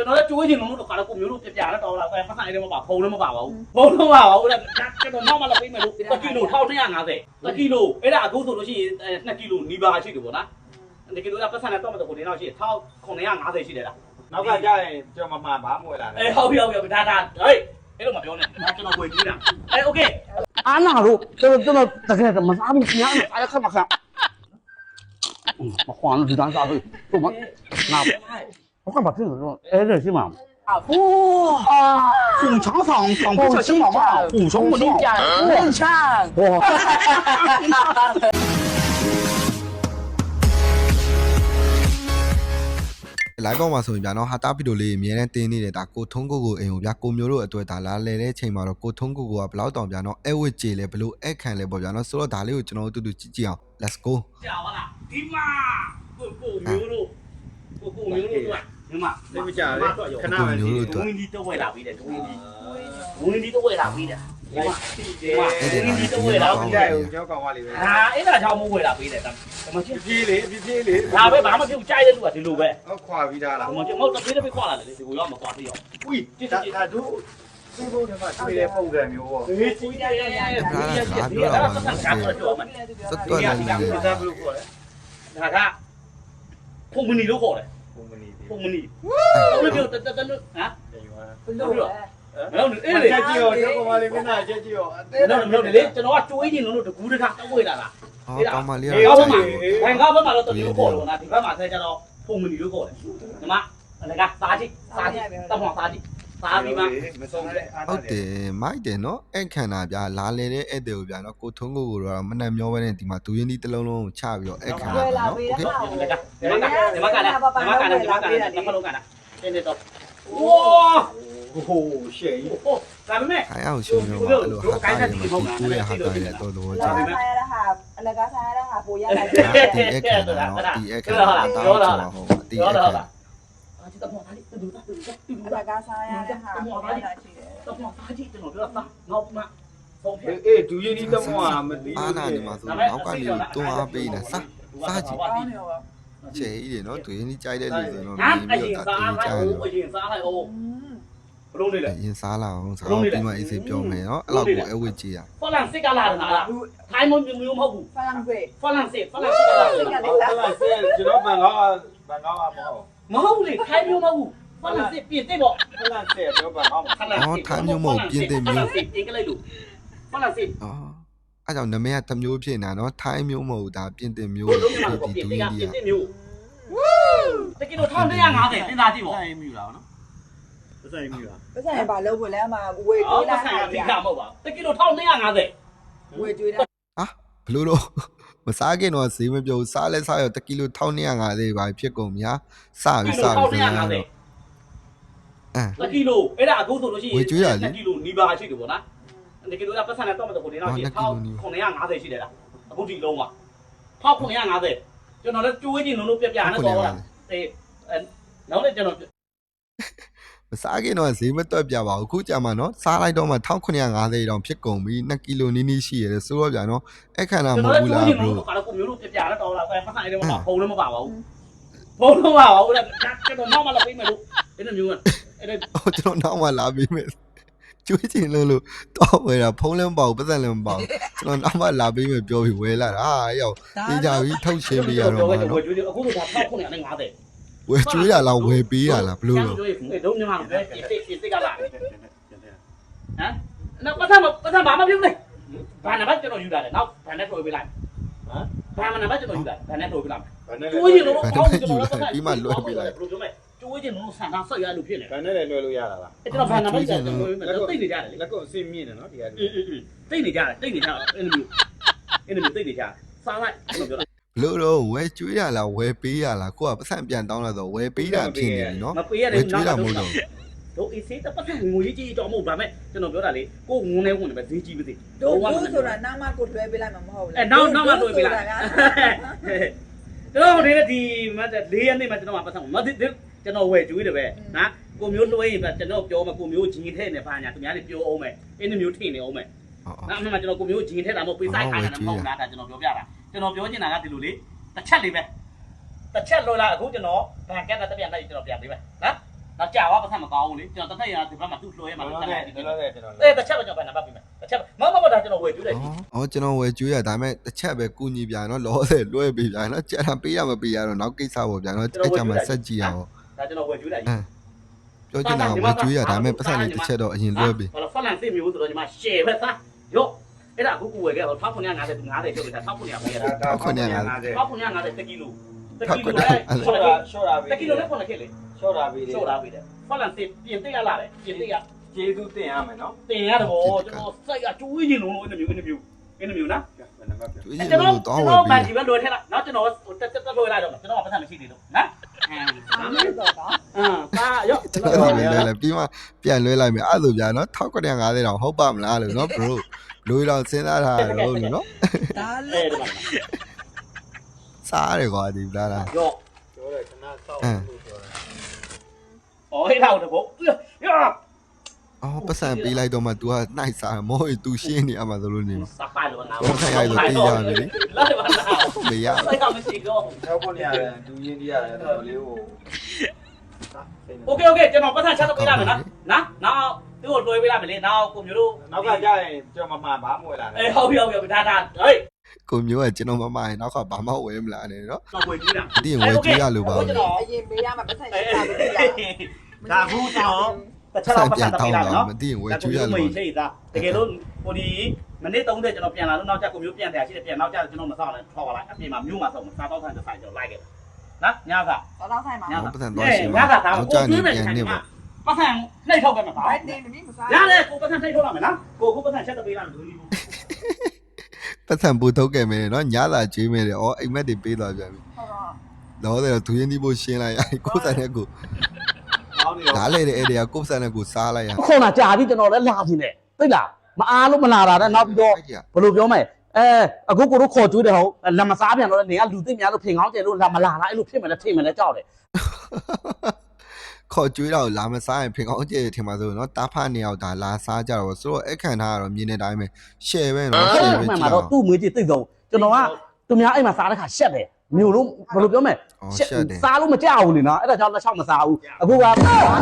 ကျွန်တော်လည်းကျွေးချင်လို့တော့ခါတော့ကိုမျိုးတို့ပြပြတော့တော်လာပဲပတ်ဆိုင်တယ်မပါဖုံလည်းမပါပါဘူးဖုံတော့ပါဘူးတဲ့ကျွန်တော်နောက်မှလည်းပေးမယ်လို့1ကီလို1250 1ကီလိုအဲ့ဒါအခုဆိုလို့ရှိရင်2ကီလိုနီးပါးရှိတယ်ပေါ့နော်2ကီလိုကပတ်ဆိုင်နဲ့တော့မတော့ကိုနေတော့ရှိရင်1950ရှိတယ်လားနောက်ကကြာရင်ကျွန်တော်မှဘာမွေလာလဲဟုတ်ပြီဒါဟေးအဲ့လိုမပြောနဲ့ကျွန်တော်ဝယ်ကြည့်တာโอเคအားနာလို့ကျွန်တော်တကယ်မစားဘူးညာအားခက်မှာခက်မခွန်လို့ဒီတိုင်းစားလို့တော့ငါ我干嘛这种哎热心嘛？哇，虎肠坊不是新嘛？虎sống mình lên sang哇！来講話ဆိုရင်ဗျာနော်ဟာတာဗီဒီယိုလေးအမြဲတမ်းတင်းနေတယ်ဒါကိုထုံးကိုအိမ်ကိုဗျာကိုမျိုးတို့အတွက်ဒါလာလဲတဲ့ချိန်မှာတော့ကိုထုံးကိုကဘယ်လောက်တောင်ဗျာနော်အဲဝစ်ကြေလဲဘလို့အဲခံလဲပေါ့ဗျာနော်ဆိုတော့ဒါလေးကိုကျွန်တော်တို့တူတူကြည့်ကြည့်အောင် let's go ကြာပါလားဒီမှာကိုမျိုးတို့ကဒီမှာသိမကြလေခဏပဲဒီဝင်းဒီတော့ဝယ်လာပြီးတယ်ဝင်းဒီတော့ဝယ်လာပြီးတယ်ဒီမှာဝင်းဒီတော့ဝယ်လာပြီးတယ်ကျောင်းကောင်ကလေးပဲအဲ့ဒါကြောင့်မဝယ်လာပြီးတယ်ဒါမှပြေးလေဒါပဲဘာမှပြုတ်ကြိုက်တဲ့လူကဒီလိုပဲဟုတ်ခွာပြီးသားလားမဟုတ်တပေးခွာလာတယ်ဒီကိုရောက်မခွာသေးရောอุ้ยဒါတို့ဒီဘုံထဲမှာတွေ့တဲ့ပုံစံမျိုးပေါ့ဟေးကြီးတယ်အဲ့ဒါဆက်တော့မှသက်တော်လည်းနေတယ်ဒါဘလို့ခေါ်လဲဒါကဖုန်မနီလို့ခေါ်တယ်ဖုန်မနီဟုတ်လို့တတလို့ဟာဘလို့လဲမဟုတ်အေးလေကြည့်ရောကျောင်းကောင်လေးမျက်နှာကြည့်ရောမဟုတ်လေကျွန်တော်ကတွေးနေလို့တကူးတခါတော့ဝေးလာလားဟောကောင်းပါလေကောင်းပါဘန်ကောက်ဘက်မှာတော့တမျိုးခေါ်လို့နာဒီဘက်မှာဆက်ကြတော့ဖုန်မနီလို့ခေါ်တယ်ဒီမှာအဲ့ဒါကစားကြည့်တမောစားကြည့်စားပြီးမှမဆုံးတဲ့ဟုတ်တယ်မိုက်တယ်နော်အဲ့ခန္ဓာဗျာလာလေတဲ့ဧည့်သည်ကိုဗျာနော်ကိုထုံးကိုတော့မနှံ့မျောပဲနဲ့ဒီမှာဒူရင်းဒီတစ်လုံးလုံးချပြီးတော့အဲ့ခန္ဓာနော်โอเคဒီမှာကလည်းတစ်ဖက်လုံးကလည်းတင်းတော့ဝါโอ้โหရှေ့ကြီးဒါပေမဲ့ခိုင်းအောင်ရှင်မျိုးပါအဲ့လိုဟာတာရမှာတူရဟာတာရတော့တော့ကြည့်တယ်ဆိုင်ရတာဟာအလကားဆိုင်ရတာဟာပိုရလိုက်တယ်ဒီအခါနော်ဒီအခါတော့တော့ဟောဒီအခါဒီတော့ဘာလဲတူအလကားဆိုင်ရတာဟာပိုရလိုက်ရှိတယ်တော့ဘာကြည့်ကျွန်တော်ပြောတာငေါ့မှဆုံးဖြတ်အေးဒူရင်းဒီတမောမသိအားနာနေမှာဆိုနောက်ကနေတွန်းအားပေးနေစားကြည့်ချေကြီးနော်ဒူရင်းဒီကြိုက်တဲ့လူဆိုတော့ဒီပြီးတော့တင်းကြိုက်လို့အရင်စားလိုက်အောင်ဘလုံးနေလေရင်စားလာအောင်စားပြီးမှအေးစေးပြောမယ်နော်အဲ့လောက်ကိုအဝစ်ကြီးอ่ะฝรั่งเศสကလာတာလားထိုင်းမျိုးမဟုတ်ဘူးฝรั่งเศสကလာကျွန်တော်ဘန်ကောက်မဟုတ်မဟုတ်လေထိုင်းမျိုးမဟုတ်ဘူးฝรั่งเศสပြင်သစ်ပေါ့ဖလန်ဆယ်ပြောဘန်ကောက်ထိုင်းမျိုးမဟုတ်ပြင်သစ်မျိုးပြင်ကလေးလို့ฝรั่งเศสအဲ့ကြောင့်နမရတစ်မျိုးဖြစ်နေတာနော်ထိုင်းမျိုးမဟုတ်ဒါပြင်သစ်မျိုးဒီဒူရင်းဒီပြင်သစ်မျိုးတကယ်တော့1250စဉ်းစားကြည့်ပေါ့ဆိုင်မျိုးလားနော်ဆိုင်မျိုးလားဆိုင်ဘာလို့ဝင်လဲအမဝေကျွေးလာတာဒီကမဟုတ်ပါတကယ်တော့1250ဝေကျွေးတာဟာဘလို့တော့မစားခင်တော့ဈေးမပြောဘူးစားလဲစားရော1ကီလို1250ပါဖြစ်ကုန်ဗျာစပြီ1250တကီလိုအဲ့ဒါအခုဆိုလို့ရှိရင်2ကီလိုနီးပါးရှိတယ်ပေါ့နော်2ကီလိုကပတ်စံနဲ့တော့မတော့ကိုနေတော့ရှိ1950ရှိတယ်လားအခုဒီလုံးက1950ကျွန်တော်လည်းကျွေးနေလို့ပြပြနဲ့တော့လားအေးနောက်လည်းကျွန်တော်မစားခင်တော့ဈေးမတွက်ပြပါဘူးခုကြာမှနော်စားလိုက်တော့မှ1950တောင်ဖြစ်ကုန်ပြီ2ကီလိုနီးနီးရှိရတယ်ဆိုတော့ဗျာနော်အဲ့ခန္ဓာမဟုတ်ဘူးလားဘလို့ခါတော့ကိုမျိုးတို့ပြပြနဲ့တော့လားပတ်ဆိုင်တယ်မပါဖုံလည်းမပါပါဘူးဖုံတော့ပါဘူးလေကျွန်တော်နောက်မှလည်းပေးမယ်လို့အဲ့လိုမျိုးကအဲ့ဒါကျွန်တော်နောက်မှလာပေးမယ်ကျွေးချင်လို့တော့ဝယ်တာဖုံးလည်းမပါဘူးပတ်စံလည်းမပါဘူးကျွန်တော်နောက်မှလာပေးမယ်ပြောပြီးဝယ်လာတာဟာရောက်တေးကြပြီထုတ်ရှင်းပေးရတော့မှာနော်အခုတော့1950ဝယ်ကျွေးတာလားဝယ်ပေးတာလားဘလို့တော့တို့မြန်မာပဲစစ်ကလာဟမ်နောက်ပတ်သက်ဘာမှပြုတ်နေဘာနံပါတ်ကျွန်တော်ယူလာတယ်နောက်ဘာနဲ့တွေ့ပေးလိုက်ဟမ်ဘာနံပါတ်ကျွန်တော်ယူလာဘာနဲ့တွေ့ပေးလိုက်ကျွေးရင်တော့အောက်ကျွန်တော်ပြီးမှလွှဲပေးလိုက်ဘယ်လိုပြောမလဲကျွေးရင်တော့ဆန်သားဆက်ရလို့ဖြစ်နေဘာနဲ့လည်းလွှဲလို့ရတာလားကျွန်တော်ဘာနံပါတ်ကျွန်တော်သိနေကြတယ်လေလက်ကအစင်းမြင့်တယ်နော်ဒီကသိနေကြတယ်အဲ့လိုမျိုးသိနေကြစားလိုက်ကျွန်တော်ပြောလို့တော့ဝယ်ကျွေးရလားဝယ်ပေးရလားကိုကပတ်စံပြန်တောင်းလာတော့ဝယ်ပေးတာဖြစ်နေပြီနော်မပေးရတယ်ကျွေးတာမဟုတ်တော့တို့အေးစေးတပတ်ငွေကြီးတော့မဟုတ်ဒါမဲ့ကျွန်တော်ပြောတာလေကိုငုံနေဝင်ပဲဈေးကြီးမသိတို့ဆိုတာနောက်မှကိုလွှဲပေးလိုက်မှာမဟုတ်ဘူးလားနောက်မှလွှဲပေးလိုက်တို့ဒီမတ်4ရက်နေ့မှကျွန်တော်ပတ်စံမသိကျွန်တော်ဝယ်ကျွေးတယ်ပဲနော်ကိုမျိုးလွှဲရင်ကျွန်တော်ပြောမှာကိုမျိုးဂျင်းထဲနေပါညာသူများတွေပြောအောင်မယ်အဲ့လိုမျိုးထင်နေအောင်မယ်နော်အမှန်မှကျွန်တော်ကိုမျိုးဂျင်းထဲတာမဟုတ်ပေးဆိုင်ခိုင်းတာမဟုတ်လားဒါကျွန်တော်ပြောပြတာကျွန်တော်ပြောချင်တာကဒီလိုလေတစ်ချက်လေးပဲတစ်ချက်လို့လားအခုကျွန်တော်ဗန်ကက်နဲ့တပြန်လိုက်ကျွန်တော်ပြန်ပေးမယ်နော် တော့ကြာသွားပတ်သက်မကောင်းဘူးလေကျွန်တော်တစ်ထက်ရဒီဘက်မှာသူ့လွှဲမှာ ကျွန်တော် တစ် လည်း ထက် ကျွန်တော်လည်းကျွန်တော် အဲ့တစ်ချက်ပဲကျွန်တော်ပြန်နံပါတ်ပေးမယ်တစ်ချက်မဒါကျွန်တော်ဝယ်ကျွေးလိုက်ပြီ အော်ကျွန်တော်ဝယ်ကျွေးရဒါပေမဲ့တစ်ချက်ပဲကူညီပြန်နော်လောဆယ်လွှဲပေးပြန်နော်ကြက်တာပေးရမပေးရတော့နောက်ကိစ္စပေါ့ဗျာနော်အဲ့ကြမှာဆက်ကြည့်အောင် ဒါကျွန်တော်ဝယ်ကျွေးလိုက်ပြီ ပြောချင်တာဝယ်ကျွေးရဒါပေမဲ့ပတ်စံလေးတစ်ချက်တော့အရင်လွှဲပေး ဘာလို့ဖလန်စစ်မျိုးဆိုတော့ညီမရှယ်ပဲသားရော့အဲ့ဒါအခုကိုဝယ်ခဲ့တော့1950 50ကျော်ပြီ1950ပေးရတာ1950 1ကီလို1ကီလိုနဲ့ ရှော့တာရှော့တာပြီ 1ကီလိုနဲ့9ခက်လေ ရှော့တာပြီ ရှော့တာပေးတယ်ဖလန်စစ်ပြင်သိရလာတယ်ပြင်သိရ ကျေးဇူးတင်ရမယ်နော် တင်ရတယ်ဗောကျွန်တော်စိတ်ကကျိုးရင်လုံးလုံးအဲ့လိုမျိုးနော် နံပါတ် ကျွေးရင် ကျွန် လို့ တော် တော့ဝယ် မန် ပေး ဒီပဲလွယ်ထက်လားနောက်ကျွန်တော်တက်လွယ်လိုက်တော့ကျွန်တော်ကပတ်သက်မရှိသေးလို့နော် အားမလို့တော့ ပါရော့ ကျွန်တော်လည်းလဲပြီးမှပြန်လွှဲလိုက်မယ်အဲ့လိုဗျာနော်1950တောင်ဟုတ်ပါမလားလို့နော် bro လူတော့စဉ်းစားထားတယ်လို့နော် ဒါ အဲ့ လည်း ဒါပါ စားတယ်ကွာဒီလားလား ရော့ ပြောတယ်ခဏစောက်လို့ပြောတယ် အော်ဟဲ့တော့ဗောရော့ အော်ပတ်စံပေးလိုက်တော့မှ तू ကနှိုက်စားမဟုတ်ရင် तू ရှင်းနေအမှဆိုလို့နေ စပါလို့ငါ တော့ခိုင်ရိုက်လို့တေးရတယ်လေ လိုက်ပါလား မရ စိတ်ကမရှိတော့ ထောက်ဖို့နေရတယ်ဒူရင်းကြီးရတယ်တော်လေးကို โอเคကျွန်တော်ပတ်သက်ချက်တော့ပေးလိုက်မယ်နော်နောက်သူ့ကိုလွှဲပေးလိုက်မယ်လေနောက်ကိုမျိုးတို့ နောက်ကကြရင်ကျွန်တော်မှဘာမွေလာလဲ အေးဟုတ်ပြီဒါဟေး ကိုမျိုးကကျွန်တော်မမရင်နောက်ကဘာမှဝဲမလာနဲ့နော် တော့ဝယ်ကြည့်တာ တည်ရင်ဝဲကြည့်ရလို့ပါ အရင်မေးရမှာပတ်သက်ရတာပဲ ဒါဘူးကျွန်တော်တစ်ချက်တော့ပတ်သက်ပေးလိုက်မယ်နော် မတည်ရင်ဝဲကြည့်ရ မ လို့ င်းချိတ်သားတကယ်လို့ဟိုဒီမိနစ်30ကျွန်တော်ပြန်လာလို့နောက်ကျကိုမျိုးပြန်တယ်ရှိတယ်ပြန်နောက်ကျကျွန်တော်မဆောင်နဲ့ထောက်ပါလိုက်အပြင်မှာမြို့မှာဆောင်စားတော့ဆိုင်တစ်ဆိုင်ကျွန်တော်လိုက်ခဲ့နော်ညက တော့ဆိုင်မှာ ပတ်စံတော့ရှင်း ညကဒါ တော့ ကို ကြာနေ ကျွေးမယ် ပြန် ဆိုင် နေ မှာ ပေါ့ ပတ်စံနှိပ်ထောက်ခဲ့မှာပါ ဘိုက်တင်မင်းမစား ရတယ်ကိုပတ်စံနှိပ်ထောက်လာမယ်နော်ကိုပတ်စံချက်တော့ပေးလိုက်မယ်သူကြီး ပတ်စံပူထုတ်ခဲ့မယ်နော်ညလာကျွေးမယ်တယ်ဩအိမ်မက်တွေပေးသွားပြန်ပြီ ဟုတ်တော့ တော့တယ်သူရင်းဒီဖို့ရှင်းလိုက်ရကိုစံနဲ့ကို ကောင်းနေ ဒါလေတဲ့အဲ့တွေကကိုစံနဲ့ကိုစားလိုက်ရ ခုနကြာပြီကျွန်တော်လည်းလာပြီနဲ့သိလားမအားလို့မလာတာနဲ့နောက်ပြီးတော့ဘယ်လိုပြောမလဲအခုကိုတို့ခေါ်ကျွေးတယ်ဟုတ်လက်မစားပြန်တော့နေကလူသိများလို့ဖင်ကောင်းကျင်လို့လာမလာလားအဲ့လိုဖြစ်မယ်လဲထိမယ်လဲကြောက်တယ် ခေါ်ကျွေးတော့လာမစားရင်ဖင်ကောင်းကျဲထင်ပါဆိုနော်တားဖာနေအောင်ဒါလာစားကြတော့ဆိုတော့အခန့်ထားတော့မြင်တဲ့အတိုင်းပဲရှယ်ပဲနော်ရှယ်ပဲ မှန် ကြ မှာ ည့် တော့ အောင် သူ့မွေးကြည့်သိတော့ကျွန်တော်ကသူများအိမ်မှာစားတဲ့ခါရှက်တယ်မျိုးလို့ဘယ်လိုပြောမလဲစားလို့မကြောက်ဘူးလေနော်အဲ့ဒါကြောင့်လက်ချောက်မစားဘူးအခုက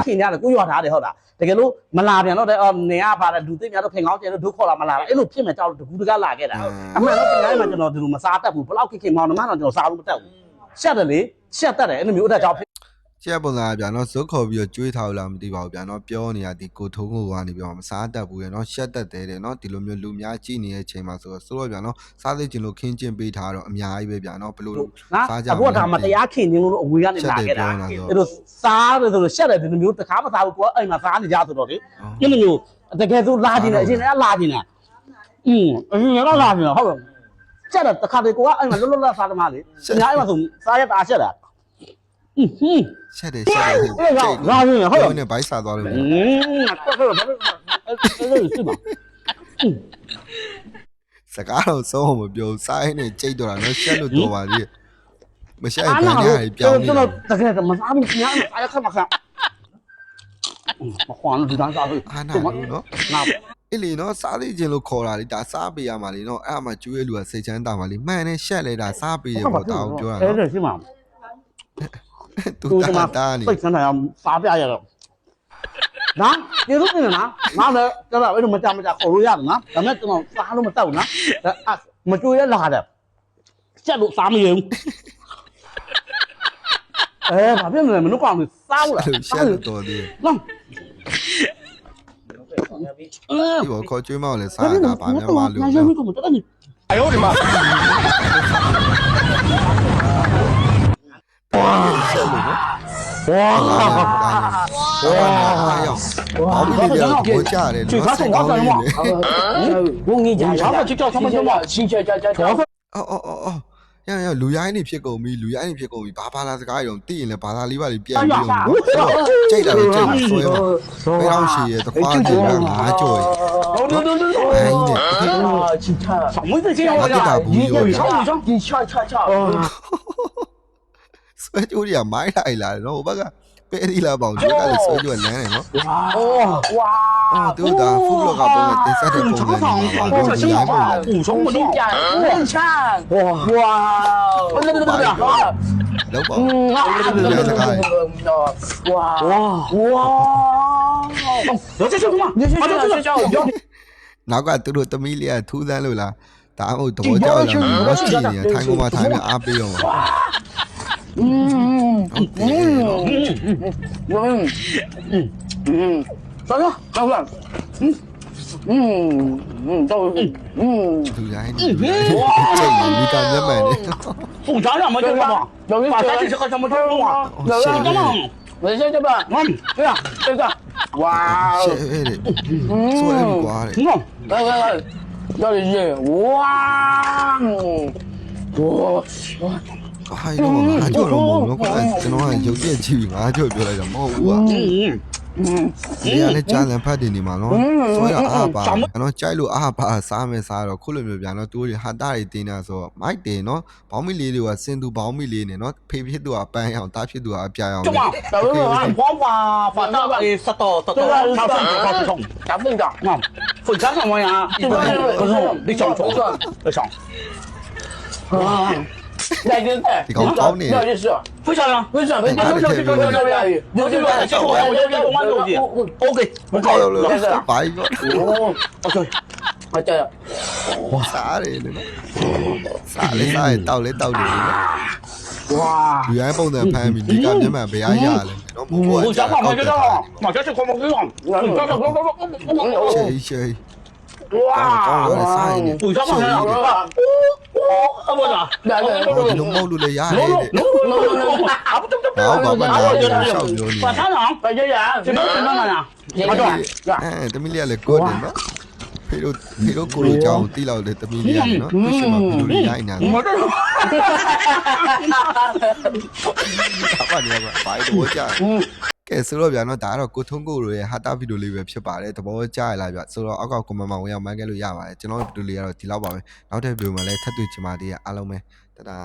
ခင်ရတယ်ကိုရွာထားတယ်ဟုတ်လားတကယ်လို့မလာပြန်တော့နေကပါတဲ့လူသိများတော့ဖင်ကောင်းကျင်လို့ဒုခေါ်လာမလာအဲ့လိုဖြစ်မယ်ကြောက်လို့တကူတကလာခဲ့တာအမှန်တော့ဒီနေ့မှကျွန်တော်ဒီလိုမစားတတ်ဘူးဘလောက်ခင်မောင်နှမတော့ကျွန်တော်စားလို့မတတ်ဘူးရှက်တယ်လေရှက်တတ်တယ်အဲ့လိုမျိုးအဲ့ဒါကြောင့် ကျက်ပုံစံဗျာနော်ဇုတ်ခေါ်ပြီးတော့ကျွေးထားလို့လားမသိပါဘူးဗျာနော်ပြောနေရဒီကိုထုံးကိုကနေပြောမစားတတ်ဘူးရနော်ရှက်တတ်တယ်တဲ့နော်ဒီလိုမျိုးလူများကြည့်နေတဲ့အချိန်မှာဆိုတော့ဗျာနော်စားသိကျင်လို့ခင်းကျင်းပေးထားတော့အများကြီးပဲဗျာနော်ဘလို့စားကြ အခုကဒါမတရားခင်နေလို့အဝေးကနေလာခဲ့တာအဲ့လိုစားတယ်ဆိုလို့ရှက်တယ်ဒီလိုမျိုးတစ်ခါမစားဘူးကိုကအိမ်မှာစားနေကြဆိုတော့လေဒီလိုမျိုးတကယ်ဆိုလာနေတယ်အရင်ကလာနေတယ်အရင်ကလာနေတယ်ဟုတ်တယ်ရှက်တယ်တစ်ခါတည်းကိုကအိမ်မှာလွတ်လွတ်လပ်စားသမားလေအများအိမ်မှာဆိုစားရတာရှက်တာရှက်တယ်ရှက်တယ် လာနေဟုတ်တယ် နဲ့ဘိုက်စားသွားလို့ တော့အဲ့လိုရှိပါ စကားတော့ဆုံးအောင်မပြောစားရင်းနဲ့ကြိတ်တော့တာနော်ရှက်လို့တော်ပါလေမရှက်ရင်ဘယ်နေရာကြီးပြောင်းနေ ကျွန်တော်တကယ်မစားဘူးညာအားရခမခမခွန်ဒီတန်းစားဘူး အာနာဘူးနော် နာ အေးလေနော်စားသိကျင်လို့ခေါ်တာလေဒါစားပေးရမှာလေနော်အဲ့အမှကျွေးလူကစိတ်ချမ်းသာပါလေမှန်တယ်ရှက်လေဒါစားပေးတယ်ပေါ့ဒါကိုပြောတာ အဲ့ နော် ဒါရှိမှာ သူတာနေ ပိတ်စမ်းတာစားပြရတော့နော်ဒီလိုနေနော်နောက်လည်းကျွန်တော်အဲ့လိုမကြမကြခေါ်လို့ရတယ်နော်ဒါပေမဲ့ကျွန်တော်စားလို့မတောက်နော်မကြွေးရလာတယ်ချက်လို့စားမရဘူးဘာဖြစ်လဲမနှုတ်ကောင်စားလို့ ရှက်လို့တော်သေး နော် ဒီဘောခေါ်ကျွေးမအောင်လေစားတာဗာများမလို့ 那人怎么这个你？哎呦我的妈！哇！好比你俩国家的，嘴巴很高的嘛。我跟你讲，他们就叫他们叫嘛，叫。哦，ရလူရိုင်းနေဖြစ်ကုန်ပြီလူရိုင်းနေဖြစ်ကုန်ပြီဘာလာစကားရုံတည်ရင်လည်းဘာသာလေးပါလေးပြန်ပြီးအောင်ကြိတ်တာပဲကြိတ်ဆွဲပါဘယ်တော့ရှိရတခွားကြည့်တာငါကြော်ရ什么这些呀？ဆွဲကြိုးတွေကမိုင်းလိုက်လာတယ်နော်ဟိုဘက်ကပဲဒီလာပေါင်ကျွေးကလည်းဆွဲကြိုးလမ်းတယ်နော်哇！တို့ဒါဖူးလောကပုံနဲ့တင်ဆက်တဲ့ပုံစံတွေပါ这是补充我的很强！哇！ လောက်ပါ နောက်ကသူတို့သမီးလေးကထူးဆန်းလို့လားဒါမှမဟုတ်သဘောကျလားမစတီနေထိုင်ကုန်မှာထိုင်နေအားပေးရောဟုတ်သူတိုင်းနေဒီကမျက်မှန်နေ 凤茶什么就什么，把咱这是个什么程度啊？干嘛？没事这吧，对呀，这个，哇， ရှယ်တဲ့ဆွဲပြီးကွာတဲ့ 来，要的是，哇，ဟာရောငါကြောက်တော့မဟုတ်ဘူးကွာကျွန်တော်ကရုပ်ပြည့်ကြည့်ပြီးငါကြောက်ပြောလိုက်တာမဟုတ်ဘူးကွာဒီကနေ့ကြားလန်ဖတ်တင်နေမှာနော်ဆွဲတော့အားပါကျွန်တော်ကြိုက်လို့အားပါစားမယ်စားတော့ခုလိုမျိုးဗျာနော်သူတို့ဟာတာတွေတင်းနေတာဆိုတော့မိုက်တယ်နော်ဘောင်းမီလေးတွေကစင်သူဘောင်းမီလေးနဲ့နော်ဖေဖြစ်သူကပန်းအောင်တားဖြစ်သူကအပြာရောင် 干嘛？把那个杀到他送，咱们的，凤茶什么呀？你想说？你想？来这个，要的是，为啥呀？为什么？我这个小伙我这边公安东西，OK， ကောက်လို့ဘာကြီးကော OK，我这， စားတယ်လေစားလေစားရင်တောက်လေတောက်တယ်လေ 哇， လူရိုင်းပုံစံဖမ်းပြီးဒီကမျက်မှန်ဘယ်အားရလဲနော်ဘိုး 我想跑就到，马上去快跑去了， ရှေးကောင်း 哇， တယ်စားရင် 我想跑去了，我啥？来来， ဒီလိုမဟုတ်လို့လေရတယ်တဲ့ 把厂长，把这人，这边是哪呀？အဲတမီးလေးကလည်းကိုတယ်နော်ဖေတို့ကိုလိုကြောင်တီးလောက်လေတမီးလေးကနော်သူရှိမှဘယ်လိုလဲရိုင်းနေတာ 我这是。 ဘာနေပါဘာတော့ကြာကဲဆိုတော့ဗျာနော်ဒါကတော့ကိုထုံးကိုရဲ့ဟာတာဗီဒီယိုလေးပဲဖြစ်ပါတယ်သဘောကျရလားဗျဆိုတော့အောက်ကကွန်မန့်မှာဝင်ရောက်မှန်းခဲ့လို့ရပါတယ်ကျွန်တော်ဗီဒီယိုလေးကတော့ဒီလောက်ပါပဲနောက်တဲ့ဗီဒီယိုမှာလည်းထပ်တွေ့ချင်ပါသေးတယ်အားလုံးပဲတဒါ